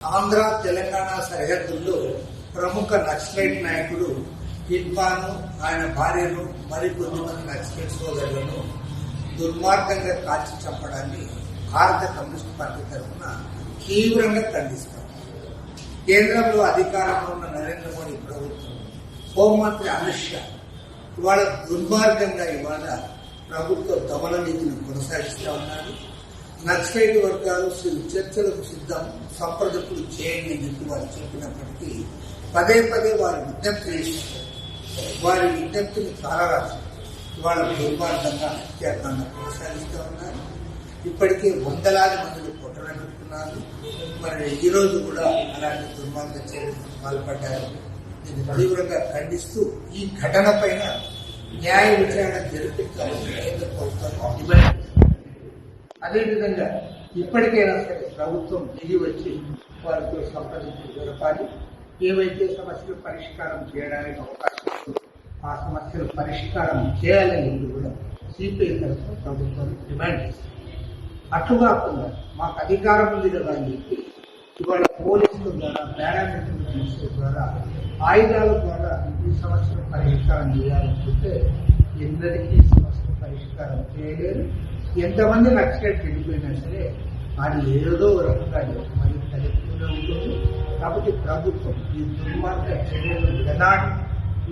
ఆంధ్ర తెలంగాణ సరిహద్దుల్లో ప్రముఖ నక్సలైట్ నాయకుడు ఇర్ఫాను ఆయన భార్యను మరికొద్దిమంది నక్సలైట్ సోదరులను దుర్మార్గంగా కాల్చి చంపడాన్ని భారత కమ్యూనిస్ట్ పార్టీ తరఫున తీవ్రంగా ఖండిస్తారు. కేంద్రంలో అధికారంలో ఉన్న నరేంద్ర మోడీ ప్రభుత్వం హోంమంత్రి అమిత్ షా ఇవాళ దుర్మార్గంగా ప్రభుత్వ దమన నీతిని కొనసాగిస్తూ ఉన్నారు. నక్సలైట్ వర్గాలు చర్చలకు సిద్ధం, సంప్రదింపులు చేయండి అని చెప్పి వారు చెప్పినప్పటికీ పదే పదే వారు విజ్ఞప్తి చేశారు. వారి విజ్ఞప్తిని తారరాసి ఇవాళ దుర్మార్గంగా హత్యాకాండ కొనసాగిస్తూ ఉన్నారు. ఇప్పటికే వందలాది మందిని పొట్టనబెట్టుకున్నారు. మరి ఈ రోజు కూడా అలాంటి దుర్మార్గ చర్యలకు పాల్పడ్డారు. దీన్ని తీవ్రంగా ఖండిస్తూ ఈ ఘటన పైన న్యాయ విచారణ జరిపించాలని కేంద్ర ప్రభుత్వం డిమాండ్. అదేవిధంగా ఇప్పటికైనా సరే ప్రభుత్వం దిగి వచ్చి వారితో సంప్రదింపులు జరపాలి. ఏవైతే సమస్యలు పరిష్కారం చేయడానికి అవకాశం ఉందో ఆ సమస్యలు పరిష్కారం చేయాలని కూడా సిపిఐ తరఫున ప్రభుత్వం డిమాండ్ చేస్తుంది. అట్లు కాకుండా మాకు అధికారం ఉంది కదా అని చెప్పి ఇవాళ పోలీసుల ద్వారా, పారామిలిటరీ పోలీసుల ద్వారా, ఆయుధాల ద్వారా ఈ సమస్యను పరిష్కారం చేయాలనుకుంటే ఎన్నటికీ సమస్యను పరిష్కారం చేయలేరు. ఎంతమంది నక్సలైట్ వెళ్ళిపోయినా సరే అది ఏదో రకంగా మరి తలెత్తుతూనే ఉంటుంది. కాబట్టి ప్రభుత్వం ఈ దుర్మార్గ చర్యలు విడనాడి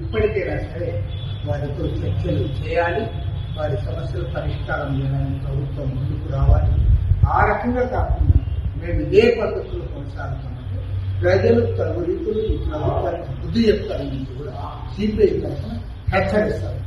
ఇప్పటికైనా సరే వారితో చర్చలు చేయాలి. వారి సమస్యలు పరిష్కారం చేయడానికి ప్రభుత్వం ముందుకు రావాలి. ఆ రకంగా కాకుండా మేము ఇదే పద్ధతులు కొనసాగుతామంటే ప్రజలు తగు రీతులు ఈ ప్రభుత్వానికి బుద్ధి చెప్తారని కూడా సిపిఐ తరఫున హెచ్చరిస్తారు.